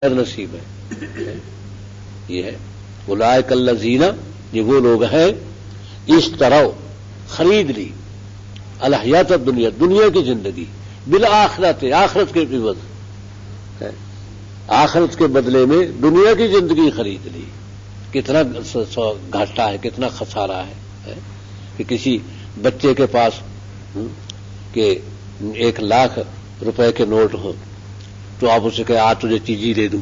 نصیب ہے. یہ ہے اولئک الذین، یہ وہ لوگ ہیں اشتروا، خرید لی الحیات الدنیا، دنیا کی زندگی، بالآخرت، آخرت کے عوض، آخرت کے بدلے میں دنیا کی زندگی خرید لی. کتنا گھاٹا ہے، کتنا خسارہ ہے کہ کسی بچے کے پاس کہ 1,00,000 روپے کے نوٹ ہو تو آپ اسے کہیں آج تجھے چیزی دے دوں،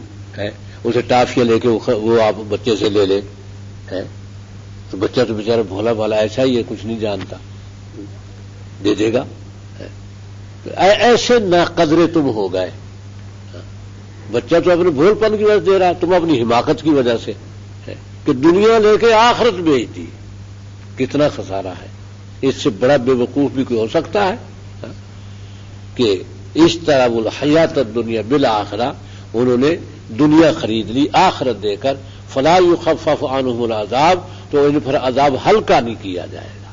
اسے ٹافیاں لے کے وہ آپ بچے سے لے لیں، تو بچہ تو بیچارہ بھولا بھالا ایسا ہی ہے، کچھ نہیں جانتا، دے دے گا. ایسے ناقدرے تم ہو گئے. بچہ تو اپنے بھول پن کی وجہ سے دے رہا، تم اپنی حماقت کی وجہ سے کہ دنیا لے کے آخرت بیچ دی. کتنا خسارہ ہے. اس سے بڑا بے وقوف بھی کوئی ہو سکتا ہے کہ اس طرح وہ حیات الدنیا بالآخرہ، انہوں نے دنیا خرید لی آخرت دے کر. فلا یخفف عنہم العذاب، تو ان پر عذاب ہلکا نہیں کیا جائے گا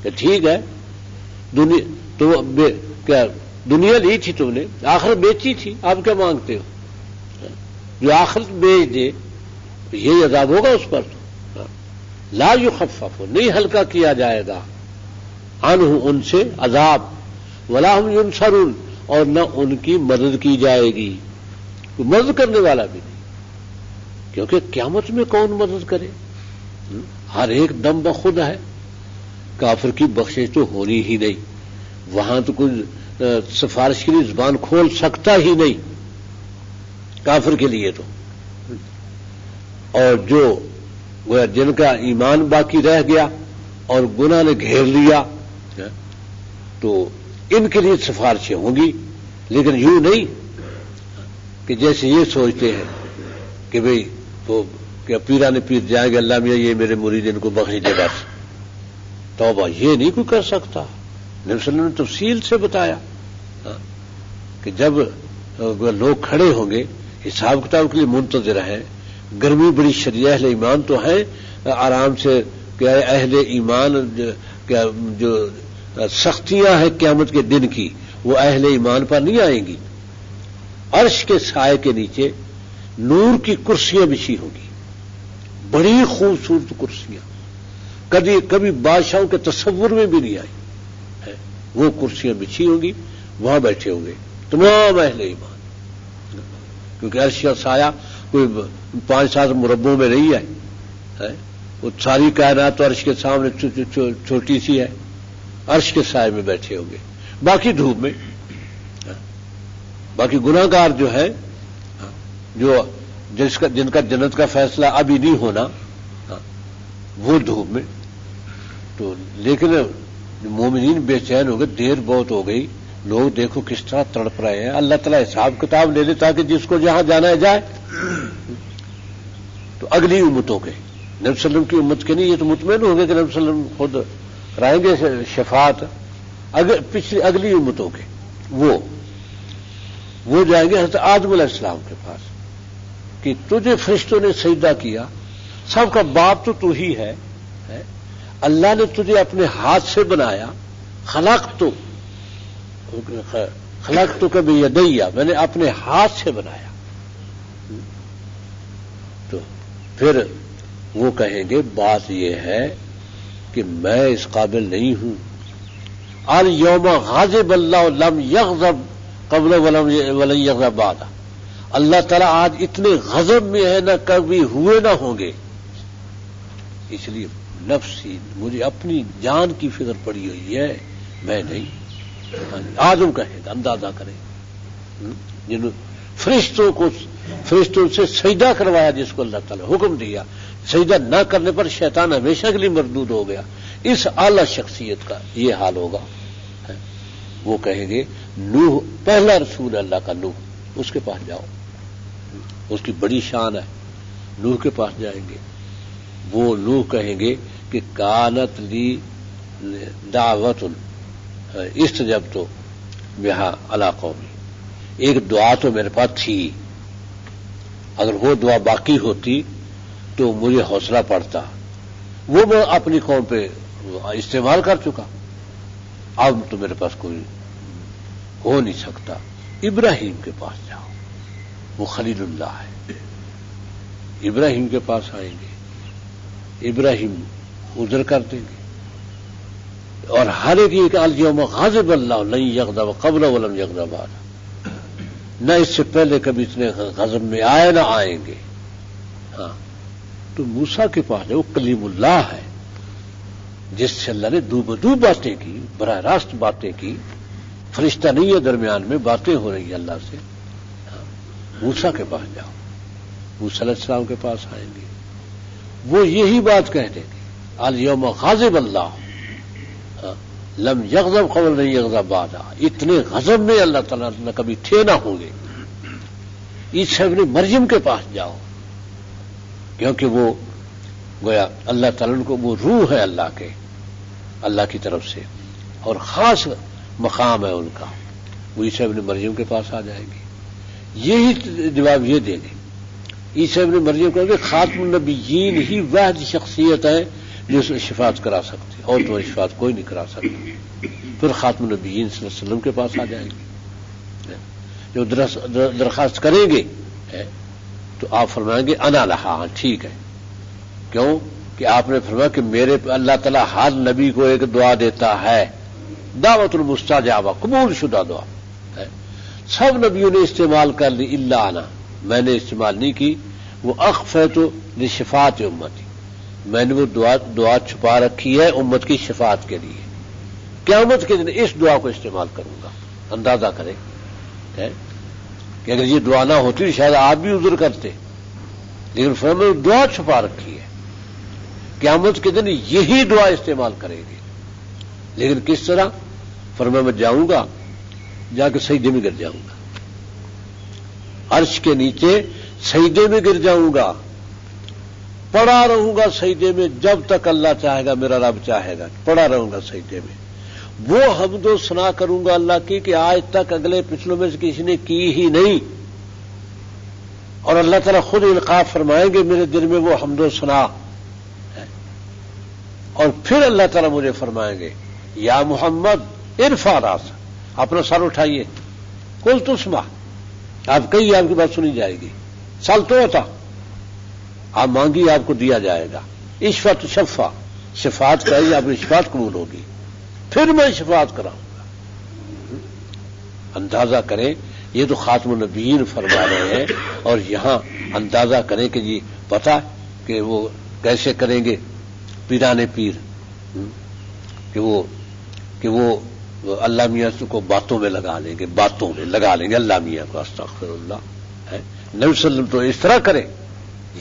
کہ ٹھیک ہے دنیا تو کیا دنیا لی تھی تم نے، آخرت بیچی تھی، آپ کیا مانگتے ہو؟ جو آخرت بیچ دے یہ عذاب ہوگا اس پر. تو لا یخفف، نہیں ہلکا کیا جائے گا، عنہ ان سے عذاب، ولا ہم ینصرون، اور نہ ان کی مدد کی جائے گی، کوئی مدد کرنے والا بھی نہیں، کیونکہ قیامت میں کون مدد کرے؟ ہر ایک دم بخود ہے. کافر کی بخشش تو ہونی ہی نہیں، وہاں تو کوئی سفارش کے لیے زبان کھول سکتا ہی نہیں کافر کے لیے. تو اور جو جن کا ایمان باقی رہ گیا اور گناہ نے گھیر لیا تو ان کے لیے سفارشیں ہوں گی، لیکن یوں نہیں کہ جیسے یہ سوچتے ہیں کہ بھئی تو کہ پیرانے پیر جائیں گے، اللہ میاں یہ میرے مرید ان کو بخش دے بس. توبہ یہ نہیں کوئی کر سکتا. نبی صلی اللہ علیہ وسلم نے تفصیل سے بتایا کہ جب لوگ کھڑے ہوں گے حساب کتاب کے لیے منتظر ہیں، گرمی بڑی شدید، اہل ایمان تو ہیں آرام سے، کہ اہل ایمان جو سختیاں ہیں قیامت کے دن کی وہ اہل ایمان پر نہیں آئیں گی. عرش کے سائے کے نیچے نور کی کرسیاں بچھی ہوں گی، بڑی خوبصورت کرسیاں، کبھی بادشاہوں کے تصور میں بھی نہیں آئی. وہ کرسیاں بچھی ہوں گی، وہاں بیٹھے ہوں گے تمام اہل ایمان، کیونکہ عرش کا سایہ کوئی 5-7 مربعوں میں نہیں ہے، وہ ساری کائنات تو عرش کے سامنے چھوٹی سی ہے. عرش کے سائے میں بیٹھے ہوں گے، باقی دھوپ میں. باقی گناہگار جو ہے، جو جن کا جنت کا فیصلہ ابھی نہیں ہونا، وہ دھوپ میں. تو لیکن مومنین بے چین ہو گئے، دیر بہت ہو گئی، لوگ دیکھو کس طرح تڑپ رہے ہیں. اللہ تعالیٰ حساب کتاب لے لے تاکہ جس کو جہاں جانا ہے جائے. تو اگلی امتوں کے، نبی صلی اللہ علیہ وسلم کی امت کے نہیں، یہ تو مطمئن ہو گئے کہ نبی صلی اللہ علیہ وسلم خود کرائیں گے شفاعت. پچھلی اگلی امتوں کے وہ جائیں گے حضرت آدم علیہ السلام کے پاس کہ تجھے فرشتوں نے سجدہ کیا، سب کا باپ تو ہی ہے، اللہ نے تجھے اپنے ہاتھ سے بنایا، خلقت تو بیدیہ، میں نے اپنے ہاتھ سے بنایا. تو پھر وہ کہیں گے بات یہ ہے کہ میں اس قابل نہیں ہوں. الیوم غاضب اللہ لم یغضب قبل ولن یغضب بعد. اللہ تعالیٰ آج اتنے غضب میں ہے، نہ کبھی ہوئے نہ ہوں گے. اس لیے نفسی، مجھے اپنی جان کی فکر پڑی ہوئی ہے، میں نہیں. آدم کہے گا، اندازہ کریں جن فرشتوں سے سجدہ کروایا جس کو اللہ تعالیٰ حکم دیا، سجدہ نہ کرنے پر شیطان ہمیشہ کے لیے مردود ہو گیا. اس اعلی شخصیت کا یہ حال ہوگا. وہ کہیں گے نوح پہلا رسول اللہ کا نوح، اس کے پاس جاؤ، اس کی بڑی شان ہے. نوح کے پاس جائیں گے، وہ نوح کہیں گے کہ کانت لی دعوت استجبت بہا علی قومی، ایک دعا تو میرے پاس تھی، اگر وہ دعا باقی ہوتی تو مجھے حوصلہ پڑتا، وہ میں اپنی قوم پہ استعمال کر چکا، اب تو میرے پاس کوئی ہو نہیں سکتا. ابراہیم کے پاس جاؤ، وہ خلیل اللہ ہے. ابراہیم کے پاس آئیں گے، ابراہیم ادھر کر دیں گے، اور ہر ایک الیوم غاضب اللہ لن یغضب قبل ولم یغضب بعد، نہ اس سے پہلے کبھی اتنے غضب میں آئے نہ آئیں گے. ہاں تو موسیٰ کے پاس وہ کلیم اللہ ہے جس سے اللہ نے دو بدو باتیں کی، براہ راست باتیں کی، فرشتہ نہیں ہے درمیان میں، باتیں ہو رہی ہیں اللہ سے. موسیٰ کے پاس جاؤ، موسیٰ علیہ السلام کے پاس آئیں گے، وہ یہی بات کہہ دیں گے الیوم غاضب اللہ لم یغضب قبل نہیں یغضب بعد، اتنے غضب میں اللہ تعالیٰ نہ کبھی تھے نہ ہوں گے. عیسیٰ ابن مریم کے پاس جاؤ، کیونکہ وہ گویا اللہ تعالیٰ کو وہ روح ہے اللہ کے، اللہ کی طرف سے، اور خاص مقام ہے ان کا. وہ عیسیٰ ابن مریم کے پاس آ جائیں گے، یہی جواب یہ دیں گے. عیسیٰ ابن مریم کہیں گے خاتم النبیین ہی واحد شخصیت ہے جو شفاعت کرا سکتے، اور تو شفاعت کوئی نہیں کرا سکتا. پھر خاتم النبیین صلی اللہ علیہ وسلم کے پاس آ جائیں گے، جو درخواست کریں گے تو آپ فرمائیں گے انا لہا، ٹھیک ہے. کیوں کہ آپ نے فرمایا کہ میرے اللہ تعالیٰ ہر نبی کو ایک دعا دیتا ہے، دعوت المستجابہ، قبول شدہ دعا ہے. سب نبیوں نے استعمال کر لی الا انا، میں نے استعمال نہیں کی. وہ اخفیت لشفاعت امتی، میں نے وہ دعا چھپا رکھی ہے امت کی شفاعت کے لیے. قیامت کے دن اس دعا کو استعمال کروں گا. اندازہ کریں کہ اگر یہ دعا نہ ہوتی شاید آپ بھی عذر کرتے، لیکن فرمایا دعا چھپا رکھی ہے، قیامت کے دن یہی دعا استعمال کریں گے. لیکن کس طرح؟ فرمایا میں جاؤں گا، جا کے سجدے میں گر جاؤں گا، عرش کے نیچے سجدے میں گر جاؤں گا، پڑا رہوں گا سجدے میں جب تک اللہ چاہے گا، میرا رب چاہے گا، پڑا رہوں گا سجدے میں. وہ حمد و ثنا کروں گا اللہ کی کہ آج تک اگلے پچھلوں میں سے کسی نے کی ہی نہیں. اور اللہ تعالیٰ خود القاء فرمائیں گے میرے دل میں وہ حمد و ثنا. اور پھر اللہ تعالیٰ مجھے فرمائیں گے یا محمد ارفع راسک، اپنا سر اٹھائیے، قل تسمع، آپ کہیے آپ کی بات سنی جائے گی. سل تو ہوتا، آپ مانگی آپ کو دیا جائے گا. اشفع شفا، شفاعت کرائی آپ کی شفاعت قبول ہوگی، پھر میں شفاعت کراؤں گا. اندازہ کریں، یہ تو خاتم النبیین فرما رہے ہیں، اور یہاں اندازہ کریں کہ جی پتہ کہ وہ کیسے کریں گے پیرانے پیر، کہ وہ اللہ میاں کو باتوں میں لگا لیں گے، باتوں میں لگا لیں گے اللہ میاں کو. استغفر اللہ ہے. نبی صلی اللہ علیہ وسلم تو اس طرح کریں.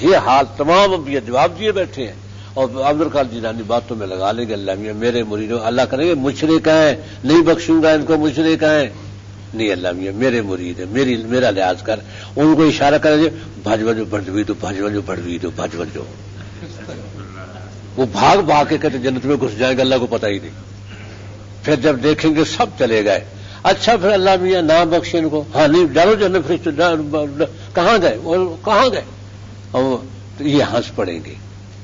یہ حال تمام انبیاء جواب دیے بیٹھے ہیں، اور عبد القادر جیلانی باتوں میں لگا لیں گے اللہ میاں میرے مریدوں. اللہ کریں گے مشرک ہیں، نہیں بخشوں گا ان کو، مشرک ہیں نہیں، اللہ میاں میرے مرید ہیں، میرا لحاظ کر. ان کو اشارہ کریں گے بھج وجو بڑھوی دو، بھج وجو بڑھوی دو، بھج وجو. وہ بھاگ بھاگ کے کہتے جنت میں گھس جائیں گے، اللہ کو پتہ ہی نہیں. پھر جب دیکھیں گے سب چلے گئے، اچھا پھر اللہ میاں نام بخشے ان کو، ہاں نہیں ڈالو جنت، فرشتے کہاں گئے، کہاں گئے؟ اور یہ ہنس پڑیں گے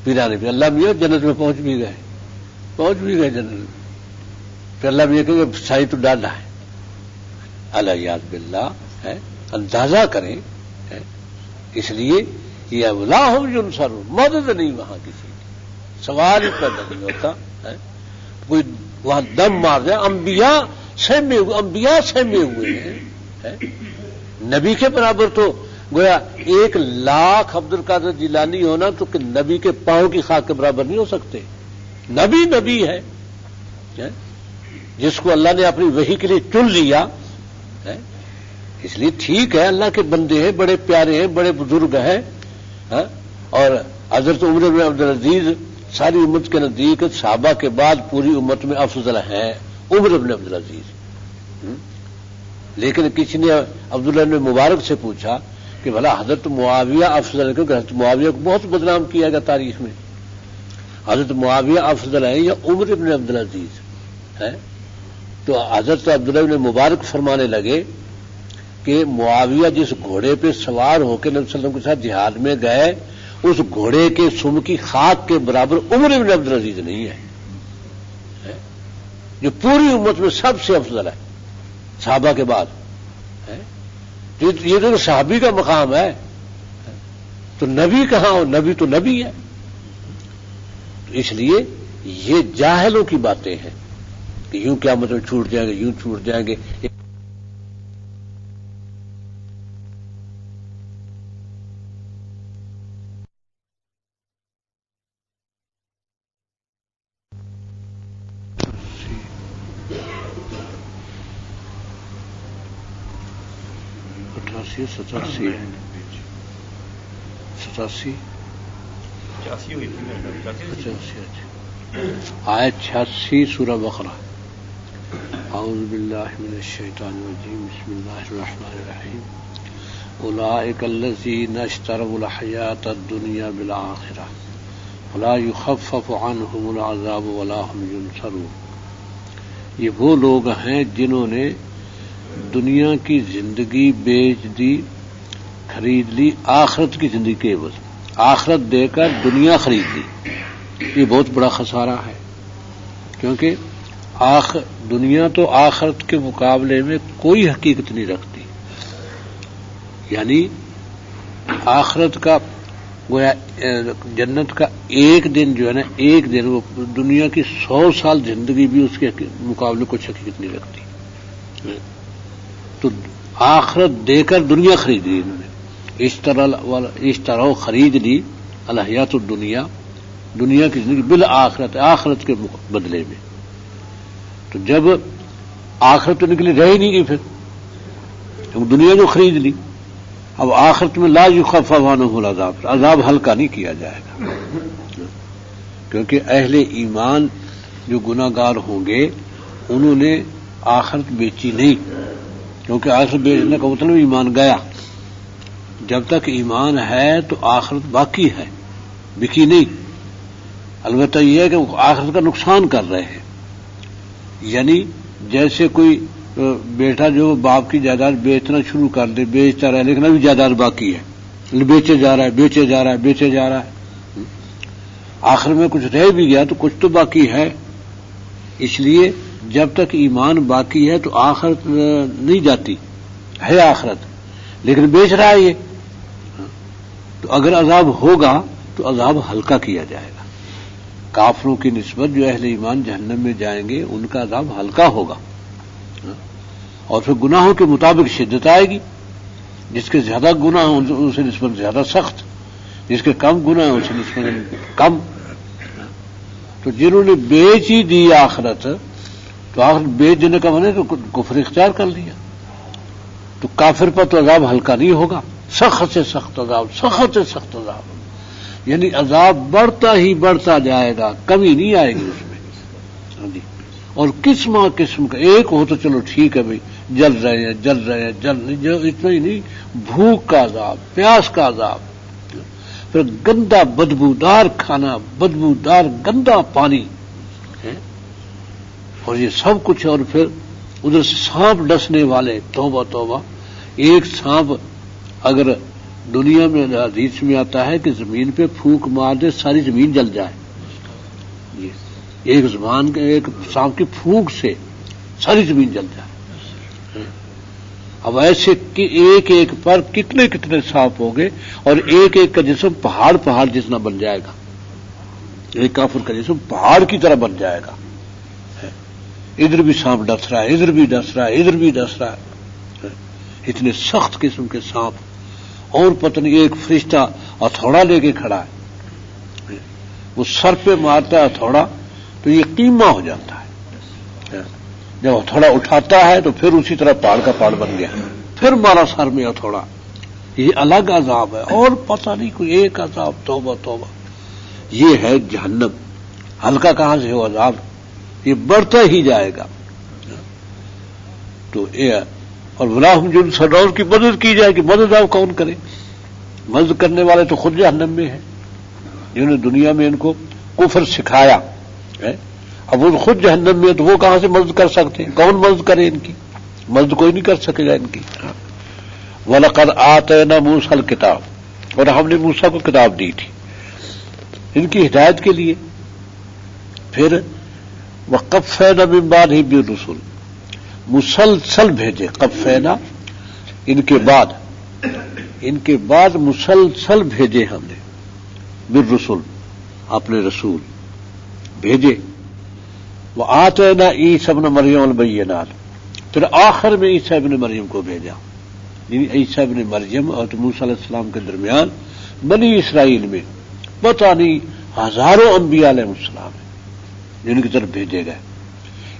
پیرانے پہ. اللہ میاں جنت میں پہنچ بھی گئے جنت میں. پھر اللہ میاں کہیں گے سائی تو ڈالا ہے. اللہ یاد باللہ ہے. اندازہ کریں. اس لیے یہ اللہ ینصر، مدد نہیں وہاں کسی کی، سوال ہی پیدا نہیں ہوتا. کوئی وہاں دم مار جائے. انبیاء سہمے ہوئے ہیں. نبی کے برابر تو گویا 1,00,000 عبد القادر جیلانی ہونا تو کہ نبی کے پاؤں کی خاک کے برابر نہیں ہو سکتے. نبی ہے جس کو اللہ نے اپنی وحی کے لیے چن لیا. اس لیے ٹھیک ہے اللہ کے بندے ہیں، بڑے پیارے ہیں، بڑے بزرگ ہیں. اور حضرت عمر بن عبدالعزیز ساری امت کے نزدیک صحابہ کے بعد پوری امت میں افضل ہیں عمر بن عبدالعزیز. لیکن کسی نے عبداللہ بن مبارک سے پوچھا کہ بھلا حضرت معاویہ افضل ہے، کیونکہ حضرت معاویہ کو بہت بدنام کیا گیا تاریخ میں. حضرت معاویہ افضل ہے یا عمر بن عبدالعزیز ہے؟ تو حضرت عبداللہ بن مبارک فرمانے لگے کہ معاویہ جس گھوڑے پہ سوار ہو کے نبی صلی اللہ علیہ وسلم کے ساتھ جہاد میں گئے، اس گھوڑے کے سم کی خاک کے برابر عمر بن عبدالعزیز نہیں ہے، جو پوری امت میں سب سے افضل ہے صحابہ کے بعد. یہ تو صحابی کا مقام ہے، تو نبی کہاں ہو؟ نبی تو نبی ہے. تو اس لیے یہ جاہلوں کی باتیں ہیں کہ یوں کیا مطلب چھوٹ جائیں گے، یوں چھوٹ جائیں گے. ستاسی آیت 86 سورہ بقرہ. اعوذ باللہ من الشیطان الرجیم، بسم اللہ الرحمن الرحیم. اولئک الذین اشتروا الحیاۃ الدنیا بالآخرہ فلا یخفف عنہم العذاب ولا هم ینصرون. یہ وہ لوگ ہیں جنہوں نے دنیا کی زندگی بیچ دی، خرید لی آخرت کی زندگی کے عوض. آخرت دے کر دنیا خرید لی. یہ بہت بڑا خسارہ ہے، کیونکہ دنیا تو آخرت کے مقابلے میں کوئی حقیقت نہیں رکھتی. یعنی آخرت کا گویا جنت کا ایک دن جو ہے نا، ایک دن وہ دنیا کی 100 سال زندگی بھی اس کے مقابلے کچھ حقیقت نہیں رکھتی. تو آخرت دے کر دنیا خرید لی انہوں نے. اشتروا خرید لی الحیات الدنیا، دنیا کی زندگی بالآخرت، آخرت کے بدلے میں. تو جب آخرت تو نکلی رہ ہی نہیں گئی، پھر دنیا جو خرید لی، اب آخرت میں لا یخفف عنہم العذاب، عذاب ہلکا نہیں کیا جائے گا. کیونکہ اہل ایمان جو گناہ گار ہوں گے انہوں نے آخرت بیچی نہیں، کیونکہ آخرت بیچنے کا مطلب ایمان گیا. جب تک ایمان ہے تو آخرت باقی ہے، بکی نہیں. البتہ یہ ہے کہ وہ آخرت کا نقصان کر رہے ہیں. یعنی جیسے کوئی بیٹا جو باپ کی جائیداد بیچنا شروع کر دے، بیچتا رہے لیکن ابھی جائیداد باقی ہے، بیچے جا رہا ہے، بیچے جا رہا ہے، بیچے جا رہا ہے. آخر میں کچھ رہ بھی گیا تو کچھ تو باقی ہے. اس لیے جب تک ایمان باقی ہے تو آخرت نہیں جاتی، ہے آخرت، لیکن بیچ رہا ہے یہ. تو اگر عذاب ہوگا تو عذاب ہلکا کیا جائے گا. کافروں کی نسبت جو اہل ایمان جہنم میں جائیں گے ان کا عذاب ہلکا ہوگا، اور پھر گناہوں کے مطابق شدت آئے گی. جس کے زیادہ گناہ ہیں ان سے نسبت زیادہ سخت، جس کے کم گناہ ہیں ان سے نسبت کم. تو جنہوں نے بیچ ہی دی آخرت، تو آخرت بیچ دینے کا معنی تو کفر اختیار کر لیا. تو کافر پر تو عذاب ہلکا نہیں ہوگا، سخت سے سخت عذاب، سخت سے سخت عذاب. یعنی عذاب بڑھتا ہی بڑھتا جائے گا، کمی نہیں آئے گی اس میں. اور قسم قسم کا، ایک ہو تو چلو ٹھیک ہے بھائی، جل رہے ہیں جل رہے ہیں جل نہیں، اتنا ہی نہیں، بھوک کا عذاب، پیاس کا عذاب، پھر گندا بدبودار کھانا، بدبودار گندا پانی، اور یہ سب کچھ. اور پھر ادھر سے سانپ ڈسنے والے، توبہ توبہ. ایک سانپ اگر دنیا میں حدیث میں آتا ہے کہ زمین پہ پھونک مار دے ساری زمین جل جائے. ایک سانپ کی پھونک سے ساری زمین جل جائے. اب ایسے ایک ایک پر کتنے کتنے سانپ ہوں گے، اور ایک ایک کا جسم پہاڑ جتنا بن جائے گا. ایک کافر کا جسم پہاڑ کی طرح بن جائے گا. ادھر بھی سانپ ڈس رہا ہے، ادھر بھی ڈس رہا ہے، ادھر بھی ڈس رہا ہے. اتنے سخت قسم کے سانپ. اور پتہ نہیں ایک فرشتہ ہتھوڑا لے کے کھڑا ہے، وہ سر پہ مارتا ہے ہتھوڑا تو یہ قیمہ ہو جاتا ہے. جب ہتھوڑا اٹھاتا ہے تو پھر اسی طرح پہاڑ کا پہاڑ بن گیا، پھر مارا سر میں ہتھوڑا. یہ الگ عذاب ہے، اور پتہ نہیں کوئی ایک عذاب. توبہ توبہ. یہ ہے جہنم. ہلکا کہاں سے ہو عذاب، یہ بڑھتا ہی جائے گا. تو اور ولاہم جن سرور کی مدد کی جائے گی. مدد آپ کون کرے؟ مدد کرنے والے تو خود جہنم میں ہیں، جنہوں نے دنیا میں ان کو کفر سکھایا. اب وہ خود جہنم میں، تو وہ کہاں سے مدد کر سکتے ہیں؟ کون مدد کرے ان کی؟ مدد کوئی نہیں کر سکے گا ان کی. وَلَقَدْ آتَيْنَا مُوسَىٰ الْكِتَابَ، اور ہم نے موسیٰ کو کتاب دی تھی ان کی ہدایت کے لیے. پھر وَقَفَّيْنَا مِن بَعْدِهِ بِالرُّسُلِ، مسلسل بھیجے. قفینا ان کے بعد مسلسل بھیجے ہم نے بالرسل، اپنے رسول بھیجے. وآتینا عیسی ابن مریم البینات، پھر آخر میں عیسی ابن مریم کو بھیجا. یعنی عیسی ابن مریم اور موسیٰ علیہ السلام کے درمیان بنی اسرائیل میں پتہ نہیں ہزاروں انبیاء علیہ السلام ہیں جن کی طرف بھیجے گئے.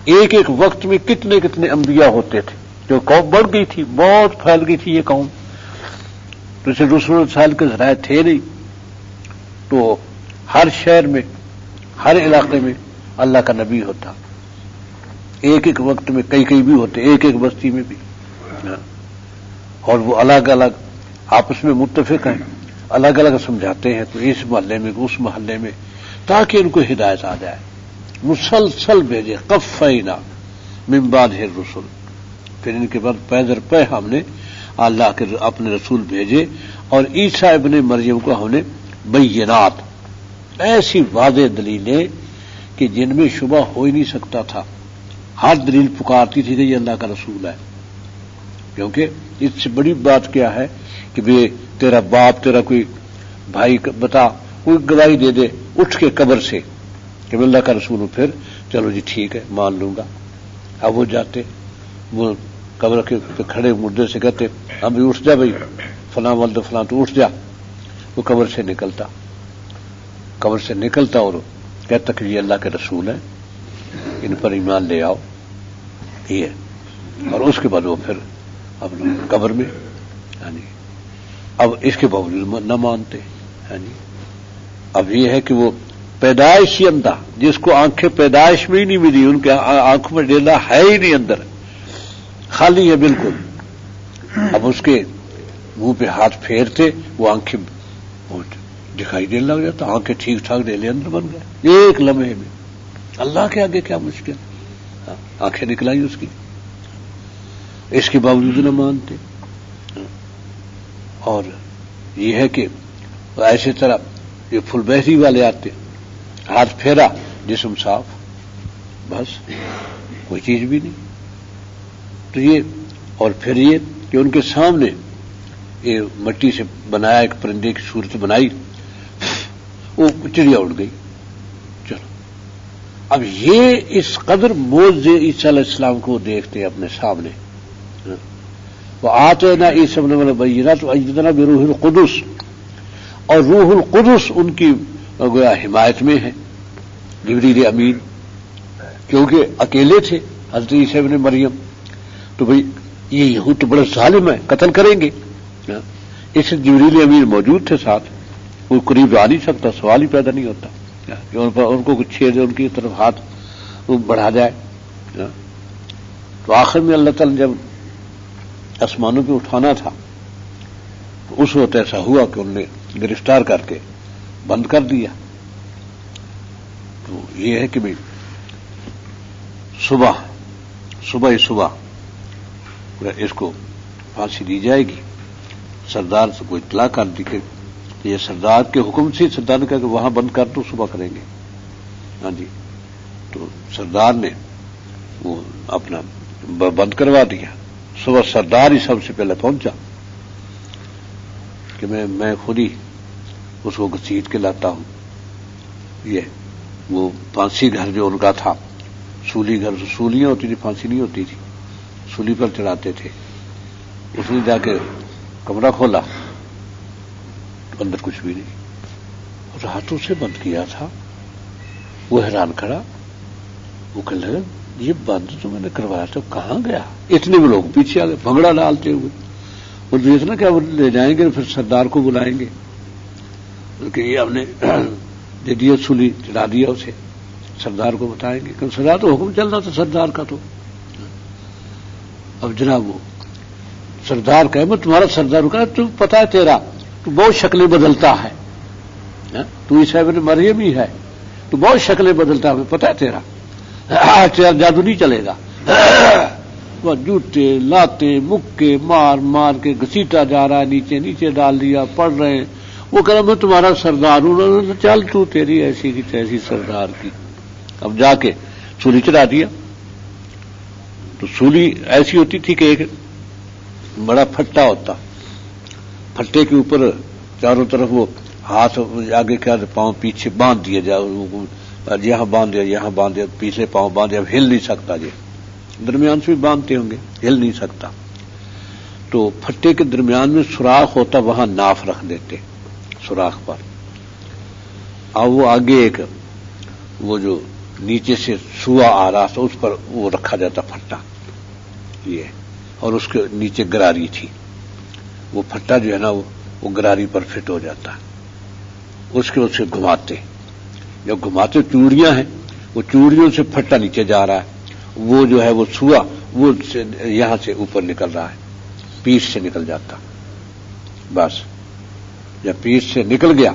ایک ایک وقت میں کتنے کتنے انبیاء ہوتے تھے. جو قوم بڑھ گئی تھی، بہت پھیل گئی تھی یہ قوم، تو اسے رسول رسال کے ذرائع تھے نہیں، تو ہر شہر میں ہر علاقے میں اللہ کا نبی ہوتا. ایک ایک وقت میں کئی بھی ہوتے، ایک ایک بستی میں بھی، اور وہ الگ الگ آپس میں متفق ہیں، الگ الگ سمجھاتے ہیں، تو اس محلے میں اس محلے میں، تاکہ ان کو ہدایت آ جائے. مسلسل بھیجے. قفینا من بعد الرسل، پھر ان کے بعد پے در پے ہم نے اللہ کے اپنے رسول بھیجے. اور عیسیٰ ابن مریم کو ہم نے بینات، ایسی واضح دلیلیں کہ جن میں شبہ ہو ہی نہیں سکتا تھا. ہر دلیل پکارتی تھی کہ یہ اللہ کا رسول ہے. کیونکہ اس سے بڑی بات کیا ہے کہ بے تیرا باپ، تیرا کوئی بھائی بتا، کوئی گواہی دے دے اٹھ کے قبر سے کہ میں اللہ کا رسول ہوں، پھر چلو جی ٹھیک ہے مان لوں گا. اب وہ جاتے، وہ قبر کے کھڑے مردے سے کہتے ہم بھی اٹھ جا بھائی، فلاں ولد فلاں تو اٹھ جا. وہ قبر سے نکلتا اور کہتا کہ یہ اللہ کے رسول ہیں، ان پر ایمان لے آؤ. یہ اور اس کے بعد وہ پھر اپنے قبر میں، یعنی اب اس کے باوجود نہ مانتے. یعنی اب یہ ہے کہ وہ پیدائشی اندھا، جس کو آنکھیں پیدائش میں ہی نہیں ملی، ان کے آنکھوں میں ڈیلا ہے ہی نہیں، اندر خالی ہے بالکل. اب اس کے منہ پہ ہاتھ پھیرتے وہ آنکھیں دکھائی دینے لگ جاتا، آنکھیں ٹھیک ٹھاک ڈیلے اندر بن گئے ایک لمحے میں. اللہ کے آگے کیا مشکل، آنکھیں نکلائی اس کی، اس کے باوجود نہ مانتے. اور یہ ہے کہ ایسے طرح یہ پھل بہری والے آتے، ہاتھ پھیرا جسم صاف، بس کوئی چیز بھی نہیں. تو یہ اور پھر یہ کہ ان کے سامنے یہ مٹی سے بنایا ایک پرندے کی صورت بنائی، وہ چڑیا اڑ گئی. چلو اب یہ اس قدر معجزے عیسیٰ علیہ السلام کو دیکھتے اپنے سامنے. وآتینا عیسی ابن مریم البینات وأیدناہ بروح القدس، اور روح القدس ان کی گویا حمایت میں ہے. جبریل امین، کیونکہ اکیلے تھے حضرت عیسی ابن مریم، تو بھئی یہ یہود تو بڑے ظالم ہیں، قتل کریں گے. اس جبریل امین موجود تھے ساتھ، کوئی قریب آ نہیں سکتا، سوال ہی پیدا نہیں ہوتا کہ ان کو کچھ چھیڑ دے، ان کی طرف ہاتھ بڑھا جائے. تو آخر میں اللہ تعالی جب آسمانوں پہ اٹھانا تھا تو اس وقت ایسا ہوا کہ انہوں نے گرفتار کر کے بند کر دیا. تو یہ ہے کہ بھئی صبح اس کو پھانسی دی جائے گی. سردار سے کوئی اطلاع کر دی کہ یہ سردار کے حکم سے، سردار نے کہا کہ وہاں بند کر دو، صبح کریں گے. ہاں جی، تو سردار نے وہ اپنا بند کروا دیا. صبح سردار ہی سب سے پہلے پہنچا کہ میں خود ہی اس کو گھسیٹ کے لاتا ہوں. یہ وہ پھانسی گھر جو ان کا تھا، سولی گھر، سولیاں ہوتی تھی، پھانسی نہیں ہوتی تھی، سولی پر چڑھاتے تھے. اس نے جا کے کمرہ کھولا، اندر کچھ بھی نہیں، اور ہاتھوں سے بند کیا تھا. وہ حیران کھڑا، وہ کہنے لگا یہ بند تو میں نے کروایا تھا، کہاں گیا؟ اتنے میں لوگ پیچھے آ گئے بھنگڑا ڈالتے ہوئے. وہ دیکھنا کیا وہ لے جائیں گے، پھر سردار کو بلائیں گے کہ یہ ہم نے دے دیا، سولی چڑھا دیا اسے، سردار کو بتائیں گے کہ سردار تو حکم چل رہا تھا سردار کا. تو اب جناب وہ سردار کہے میں تمہارا سردار رکا، تو پتا ہے تیرا تو بہت شکلیں بدلتا ہے، تو عیسی ابن مریم ہی ہے، تو بہت شکلیں بدلتا ہے، پتا ہے تیرا جادو نہیں چلے گا. وہ جوتے لاتے مکے مار مار کے گھسیٹا جا رہا ہے، نیچے ڈال دیا، پڑھ رہے ہیں. وہ کہہ رہا میں تمہارا سردار ہوں. چل تو تیری ایسی کی تیسی سردار کی. اب جا کے سولی چڑھا دیا. تو سولی ایسی ہوتی تھی کہ ایک بڑا پھٹا ہوتا، پھٹے کے اوپر چاروں طرف وہ ہاتھ آگے کیا پاؤں پیچھے باندھ دیا جائے، یہاں باندھ دیا یہاں باندھ دیا، پیچھے پاؤں باندھ دیا، ہل نہیں سکتا، یہ درمیان سے بھی باندھتے ہوں گے، ہل نہیں سکتا۔ تو پھٹے کے درمیان میں سوراخ ہوتا، وہاں ناف رکھ دیتے سوراخ پر، اور وہ آگے ایک وہ جو نیچے سے سوا آ رہا تھا اس پر وہ رکھا جاتا پھٹا یہ، اور اس کے نیچے گراری تھی، وہ پھٹا جو ہے نا وہ گراری پر فٹ ہو جاتا، اس کے اسے گھماتے، جب گھماتے چوڑیاں ہیں، وہ چوڑیوں سے پھٹا نیچے جا رہا ہے، وہ جو ہے وہ سوا وہ یہاں سے اوپر نکل رہا ہے، پیٹ سے نکل جاتا، بس جب پیٹ سے نکل گیا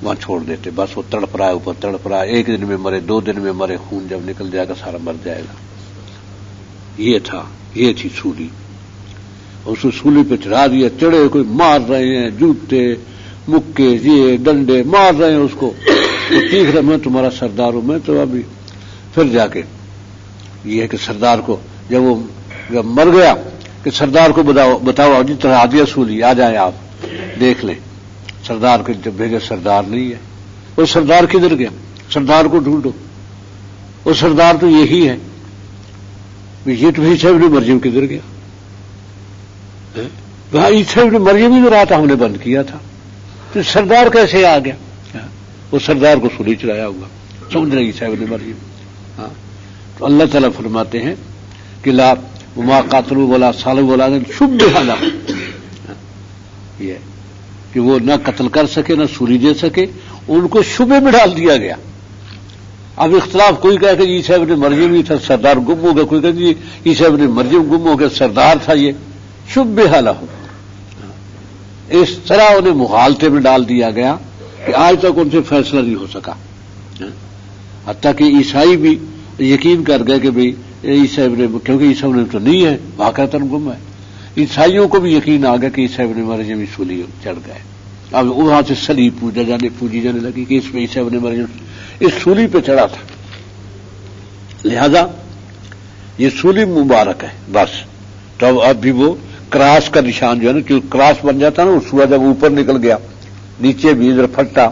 وہاں چھوڑ دیتے، بس وہ تڑپ رہا ہے اوپر تڑپ رہا ہے، 1 دن میں مرے 2 دن میں مرے، خون جب نکل جائے گا سارا مر جائے گا۔ یہ تھی سولی، اس سولی پہ چڑھا دیا، چڑھے کوئی مار رہے ہیں، جوتے مکے یہ ڈنڈے مار رہے ہیں اس کو، وہ چیخ رہے میں تمہارا سردار ہوں، میں تو ابھی پھر جا کے یہ ہے کہ سردار کو جب مر گیا کہ سردار کو بتاؤ جی چڑھا دیا سولی، آ جائیں آپ دیکھ لیں، سردار کو جب بھیجے سردار نہیں ہے، وہ سردار کدھر گیا، سردار کو ڈھونڈو، وہ سردار تو یہی ہے، یہ تو عیسیٰ ابن مریم کدھر گیا، وہاں عیسیٰ ابن مریم ہی جو رہا تھا ہم نے بند کیا تھا، تو سردار کیسے آ گیا، وہ سردار کو سولی چڑھایا ہوا، سمجھ رہے عیسیٰ ابن مریم۔ تو اللہ تعالیٰ فرماتے ہیں کہ لا وما قاتلوا ولا صلبوا ولكن شبه لهم، یہ کہ وہ نہ قتل کر سکے نہ سولی دے سکے، ان کو شبے میں ڈال دیا گیا۔ اب اختلاف کوئی کہے کہ عیسیٰ ابن مریم ہی تھا سردار گم ہو گیا، کوئی کہے کہ عیسیٰ ابن مریم گم ہو گیا سردار تھا، یہ شبہ لہم، اس طرح انہیں مغالطے میں ڈال دیا گیا کہ آج تک ان سے فیصلہ نہیں ہو سکا، حتیٰ کہ عیسائی بھی یقین کر گئے کہ بھئی عیسیٰ ابن، کیونکہ عیسیٰ ابن تو نہیں ہے، واقعتاً گم ہے، عیسائیوں کو بھی یقین آ گیا کہ عیسیٰ ابن مریم بھی سولی چڑھ گئے، اب وہاں سے صلیب پوجی جانے لگی کہ اس میں عیسیٰ ابن مریم اس سولی پہ چڑھا تھا، لہذا یہ سولی مبارک ہے بس۔ تو اب بھی وہ کراس کا نشان جو ہے نا، کیونکہ کراس بن جاتا نا، وہ سورج جب اوپر نکل گیا نیچے بھی ادھر پھٹا